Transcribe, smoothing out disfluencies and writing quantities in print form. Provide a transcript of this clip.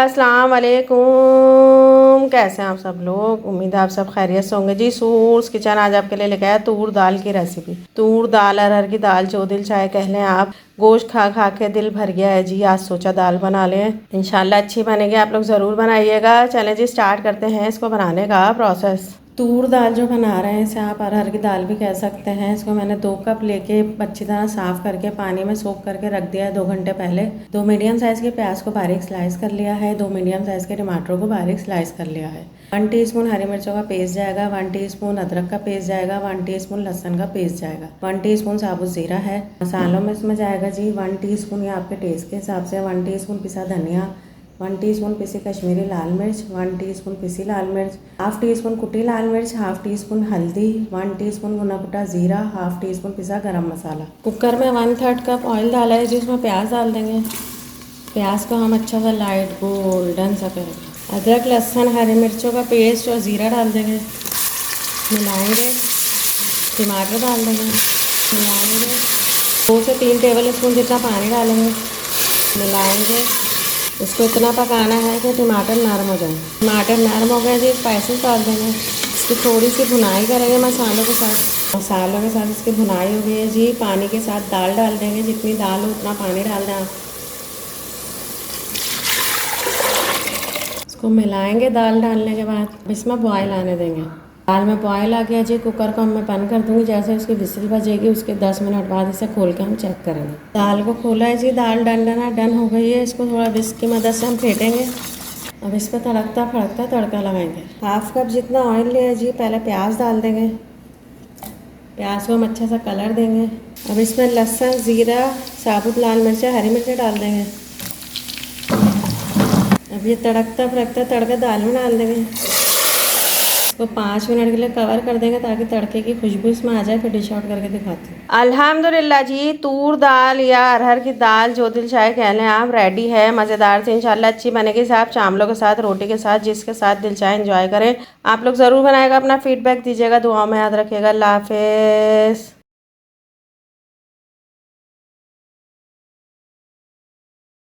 अस्सलाम वालेकुम। कैसे हैं आप सब लोग? उम्मीद है आप सब खैरियत से होंगे जी। सूर्स किचन आज आपके लिए लेके आया तूर दाल की रेसिपी। तूर दाल, अरहर की दाल, जो दिल चाहे कह लें आप। गोश्त खा खा के दिल भर गया है जी। आज सोचा दाल बना लें, इंशाल्लाह अच्छी बनेगी। आप लोग ज़रूर बनाइएगा। चलें जी, स्टार्ट करते हैं इसको बनाने का प्रोसेस। तूर दाल जो बना रहे हैं, इसे आप अरहर की दाल भी कह सकते हैं। इसको मैंने 2 कप लेके अच्छी तरह साफ़ करके पानी में सोख करके रख दिया है 2 घंटे पहले। 2 मीडियम साइज़ के प्याज को बारीक स्लाइस कर लिया है। 2 मीडियम साइज़ के टमाटरों को बारीक स्लाइस कर लिया है। 1 टीस्पून हरी मिर्चों का पेस्ट जाएगा। 1 टीस्पून अदरक का पेस्ट जाएगा। 1 टीस्पून लहसुन का पेस्ट जाएगा। 1 टीस्पून साबुत ज़ीरा है। मसालों में इसमें जाएगा जी 1 टीस्पून, या आपके टेस्ट के हिसाब से 1 टीस्पून पिसा धनिया, 1 टीस्पून पिसी कश्मीरी लाल मिर्च, 1 टीस्पून पिसी लाल मिर्च, हाफ टीस्पून कुटी लाल मिर्च, हाफ टीस्पून हल्दी, 1 टीस्पून भुना कुटा जीरा, हाफ टीस्पून पिसा गरम मसाला। कुकर में 1/3 कप ऑयल डाला है जिसमें प्याज डाल देंगे। प्याज को हम अच्छा सा लाइट गोल्डन सा करेंगे। अदरक लहसुन हरी मिर्चों का पेस्ट और ज़ीरा डाल देंगे, मिलाएंगे। टमाटर डाल देंगे, मिलाएंगे। 2 से 3 टेबल स्पून जितना पानी डालेंगे, मिलाएंगे। इसको इतना पकाना है कि टमाटर नरम हो जाए। टमाटर नरम हो गए जी, स्पाइसेस डाल देंगे। इसकी थोड़ी सी भुनाई करेंगे मसालों के साथ। मसालों के साथ इसकी भुनाई हो गई है जी। पानी के साथ दाल डाल देंगे, जितनी दाल हो उतना पानी डाल दें आप। इसको मिलाएंगे। दाल डालने के बाद इसमें बॉयल आने देंगे। दाल में बॉयल आ गया जी, कुकर को मैं बंद कर दूंगी। जैसे उसकी विसिल बजेगी उसके 10 मिनट बाद इसे खोल के हम चेक करेंगे। दाल को खोला है जी, दाल डन हो गई है। इसको थोड़ा विस्क की मदद से हम फेंटेंगे। अब इस पर तड़कता फड़कता तड़का लगाएंगे। हाफ कप जितना ऑयल लिया जी, पहले प्याज डाल देंगे। प्याज को हम अच्छा सा कलर देंगे। अब इसमें लहसुन, ज़ीरा, साबुत लाल मिर्चें, हरी मिर्चें डाल देंगे। अब ये तड़कता फड़कता तड़का दाल में डाल देंगे। तो 5 मिनट के लिए कवर कर देंगे ताकि तड़के की खुशबू इसमें आ जाए। फिर डिश आउट करके दिखाती हूँ। अल्हम्दुलिल्लाह जी, तूर दाल या अरहर की दाल, जो दिल चाहे कह लें आप, रेडी है। मज़ेदार से इंशाल्लाह अच्छी बनेगी। साहब चावलों के साथ, रोटी के साथ, जिसके साथ दिल चाहे एंजॉय करें। आप लोग ज़रूर बनाएगा, अपना फीडबैक दीजिएगा, दुआओं में याद रखिएगा। अल्लाह हाफ़िज़।